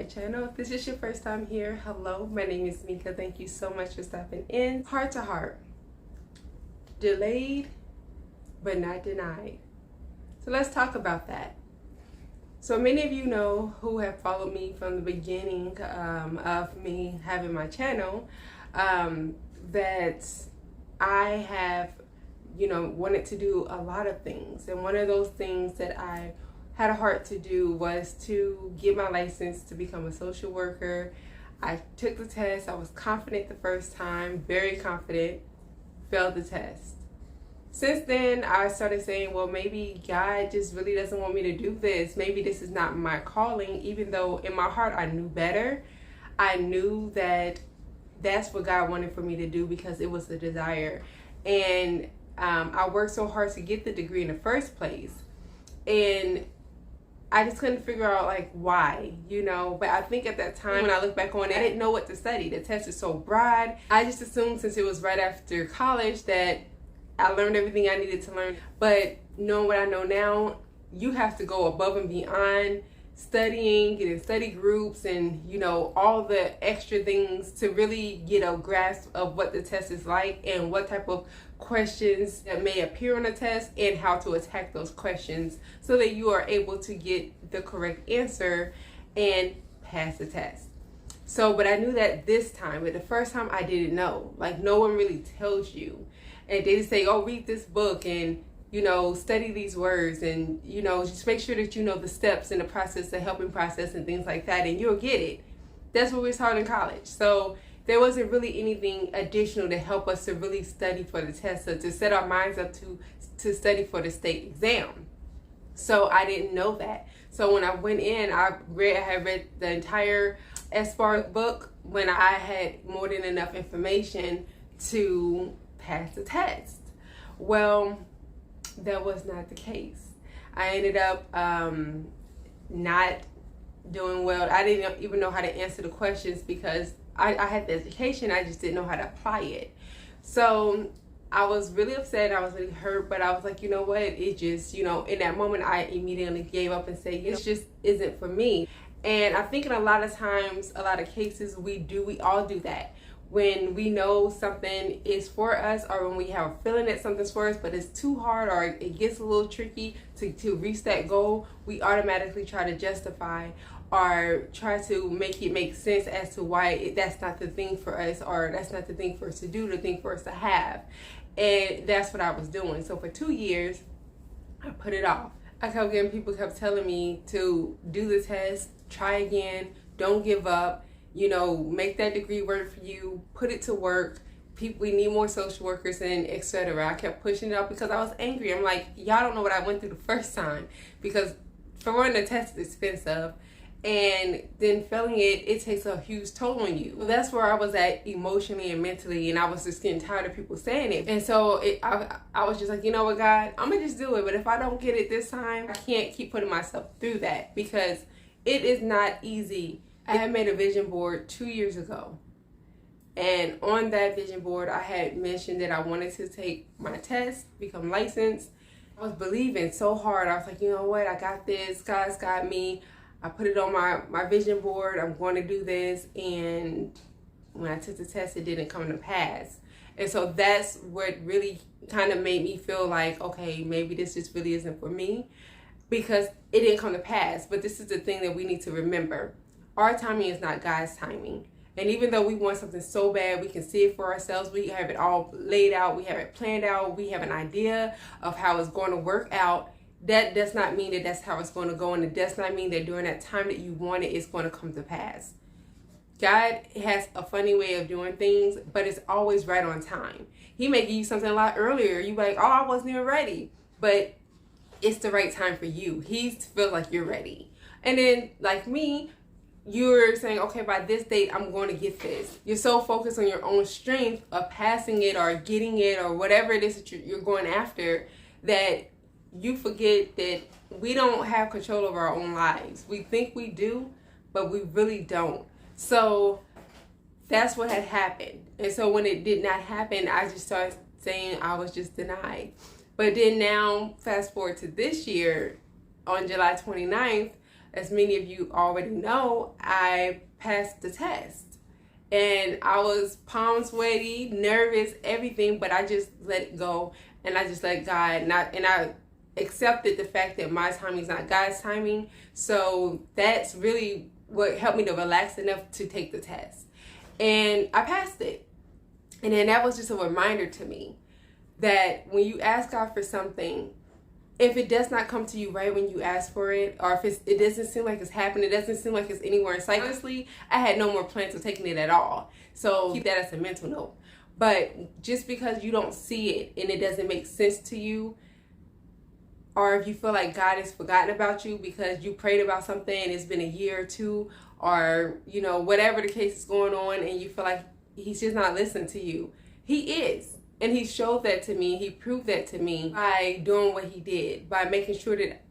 channel. If this is your first time here, hello, my name is Mika. Thank you so much for stopping in. Heart to heart, delayed but not denied. So let's talk about that. So many of you know, who have followed me from the beginning of me having my channel, that I have, wanted to do a lot of things. And one of those things that I had a heart to do was to get my license to become a social worker. I took the test. I was confident the first time, very confident, failed the test. Since then, I started saying, well, maybe God just really doesn't want me to do this. Maybe this is not my calling, even though in my heart I knew better. I knew that that's what God wanted for me to do because it was the desire. And I worked so hard to get the degree in the first place. And I just couldn't figure out why, but I think at that time when I look back on it, I didn't know what to study. The test is so broad. I just assumed since it was right after college that I learned everything I needed to learn. But knowing what I know now, you have to go above and beyond studying, getting study groups and, all the extra things to really get a grasp of what the test is like and what type of questions that may appear on the test and how to attack those questions so that you are able to get the correct answer and pass the test. So, but I knew that this time, but the first time I didn't know. No one really tells you. And they just say, oh, read this book and, study these words and, just make sure that you know the steps in the process, the helping process and things like that, and you'll get it. That's what we taught in college. So there wasn't really anything additional to help us to really study for the test, so to set our minds up to study for the state exam. So I didn't know that. So when I went in, I had read the entire SBAR book when I had more than enough information to pass the test. Well, that was not the case. I ended up not doing well. I didn't even know how to answer the questions because I had the education, I just didn't know how to apply it. So I was really upset, I was really hurt, but I was like, you know what, it just, in that moment I immediately gave up and said, it just isn't for me. And I think in a lot of times, a lot of cases, we all do that. When we know something is for us, or when we have a feeling that something's for us, but it's too hard or it gets a little tricky to reach that goal, we automatically try to justify or try to make it make sense as to why that's not the thing for us, or that's not the thing for us to do, the thing for us to have. And that's what I was doing. So for 2 years, I put it off. People kept telling me to do the test, try again, don't give up. Make that degree work for you, put it to work. We need more social workers and etc. I kept pushing it up because I was angry. I'm like, y'all don't know what I went through the first time, because for one, the test is expensive, and then failing it takes a huge toll on you. That's where I was at emotionally and mentally, and I was just getting tired of people saying it. And so I was just like, you know what, God, I'm gonna just do it. But if I don't get it this time, I can't keep putting myself through that, because it is not easy. I had made a vision board 2 years ago, and on that vision board I had mentioned that I wanted to take my test, become licensed. I was believing so hard. I was like, you know what, I got this, God's got me. I put it on my vision board, I'm going to do this. And when I took the test, it didn't come to pass. And so that's what really kind of made me feel like, okay, maybe this just really isn't for me, because it didn't come to pass. But this is the thing that we need to remember. Our timing is not God's timing. And even though we want something so bad, we can see it for ourselves, we have it all laid out, we have it planned out, we have an idea of how it's going to work out, that does not mean that that's how it's going to go, and it does not mean that during that time that you want it, it's going to come to pass. God has a funny way of doing things, but it's always right on time. He may give you something a lot earlier. You be like, oh, I wasn't even ready. But it's the right time for you. He feels like you're ready. And then, like me, you're saying, okay, by this date, I'm going to get this. You're so focused on your own strength of passing it or getting it or whatever it is that you're going after, that you forget that we don't have control over our own lives. We think we do, but we really don't. So that's what had happened. And so when it did not happen, I just started saying I was just denied. But then now, fast forward to this year, on July 29th, as many of you already know, I passed the test. And I was palm sweaty, nervous, everything, but I just let it go. And I just let God, and I accepted the fact that my timing is not God's timing. So that's really what helped me to relax enough to take the test. And I passed it. And then that was just a reminder to me that when you ask God for something, if it does not come to you right when you ask for it, or if it doesn't seem like it's happening, it doesn't seem like it's anywhere in sight. Honestly, I had no more plans of taking it at all. So keep that as a mental note. But just because you don't see it and it doesn't make sense to you, or if you feel like God has forgotten about you because you prayed about something and it's been a year or two, or whatever the case is going on, and you feel like he's just not listening to you, he is. And he showed that to me. He proved that to me by doing what he did, by making sure that,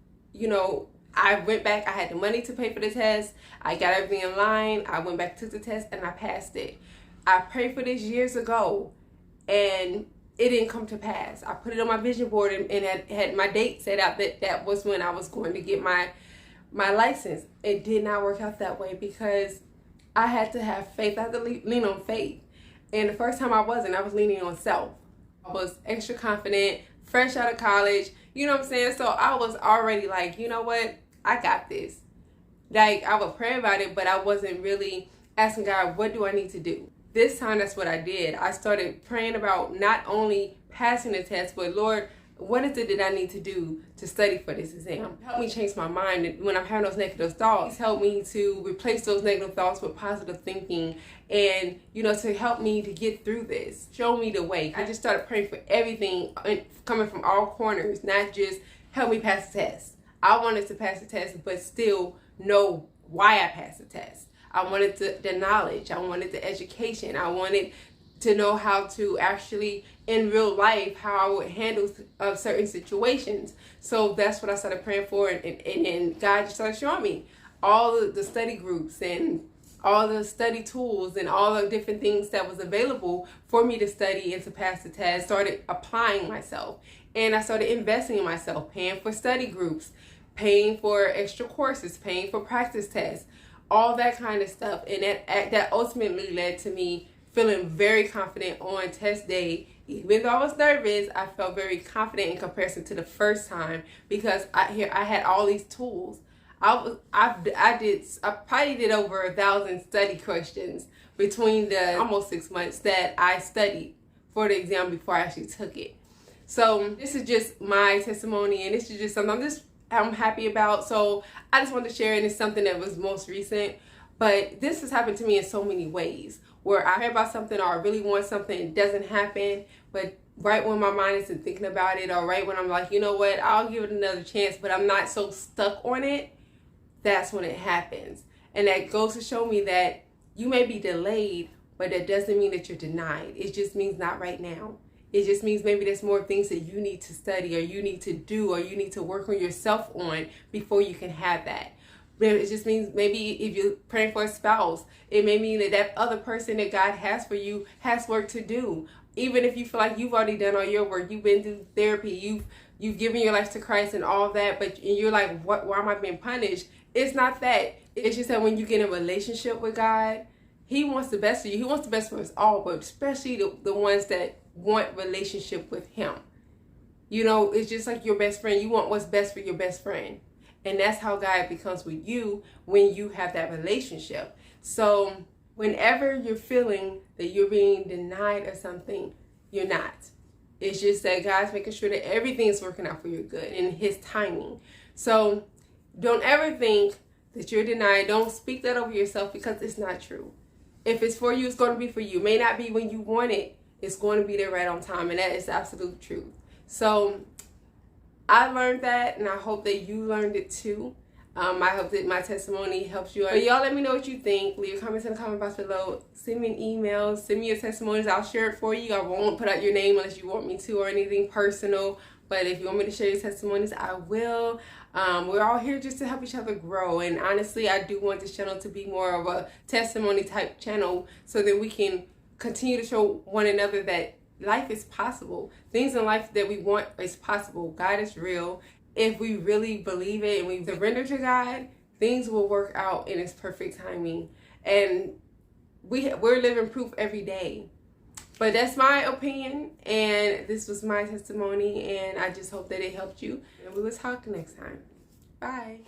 I went back. I had the money to pay for the test. I got everything in line. I went back, took the test, and I passed it. I prayed for this years ago, and it didn't come to pass. I put it on my vision board and had my date set out that was when I was going to get my license. It did not work out that way because I had to have faith. I had to lean on faith. And the first time I was leaning on self. I was extra confident, fresh out of college, you know what I'm saying? So I was already like, you know what? I got this. Like, I would pray about it, but I wasn't really asking God, what do I need to do? This time, that's what I did. I started praying about not only passing the test, but Lord, what is it that I need to do to study for this exam? Help me change my mind when I'm having those negative thoughts. Help me to replace those negative thoughts with positive thinking, and to help me to get through this. Show me the way. I just started praying for everything coming from all corners, not just help me pass the test. I wanted to pass the test, but still know why I passed the test. I wanted the knowledge. I wanted the education. I wanted to know how to actually, in real life, how I would handle certain situations. So that's what I started praying for, and God just started showing me all the study groups and all the study tools and all the different things that was available for me to study and to pass the test. Started applying myself, and I started investing in myself, paying for study groups, paying for extra courses, paying for practice tests, all that kind of stuff. And that ultimately led to me feeling very confident on test day. Even though I was nervous, I felt very confident in comparison to the first time because I had all these tools. I probably did over 1,000 study questions between the almost 6 months that I studied for the exam before I actually took it. So this is just my testimony, and this is just something I'm happy about. So I just wanted to share, and it's something that was most recent. But this has happened to me in so many ways, where I hear about something or I really want something, it doesn't happen, but right when my mind isn't thinking about it, or right when I'm like, you know what, I'll give it another chance, but I'm not so stuck on it, that's when it happens. And that goes to show me that you may be delayed, but that doesn't mean that you're denied. It just means not right now. It just means maybe there's more things that you need to study, or you need to do, or you need to work on yourself on before you can have that. It just means maybe if you're praying for a spouse, it may mean that other person that God has for you has work to do. Even if you feel like you've already done all your work, you've been through therapy, you've given your life to Christ and all that, but you're like, why am I being punished? It's not that. It's just that when you get in a relationship with God, He wants the best for you. He wants the best for us all, but especially the ones that want relationship with Him. It's just like your best friend. You want what's best for your best friend. And that's how God becomes with you when you have that relationship. So whenever you're feeling that you're being denied or something, you're not. It's just that God's making sure that everything's working out for your good in His timing. So don't ever think that you're denied. Don't speak that over yourself, because it's not true. If it's for you, it's going to be for you. It may not be when you want it. It's going to be there right on time. And that is the absolute truth. So I learned that, and I hope that you learned it too. I hope that my testimony helps you. But y'all let me know what you think. Leave your comments in the comment box below. Send me an email. Send me your testimonies. I'll share it for you. I won't put out your name unless you want me to, or anything personal. But if you want me to share your testimonies, I will. We're all here just to help each other grow. And honestly, I do want this channel to be more of a testimony type channel, so that we can continue to show one another that life is possible. Things in life that we want is possible. God is real. If we really believe it and we surrender to God, things will work out in its perfect timing. And we're living proof every day. But that's my opinion, and this was my testimony, and I just hope that it helped you. And we will talk next time. Bye.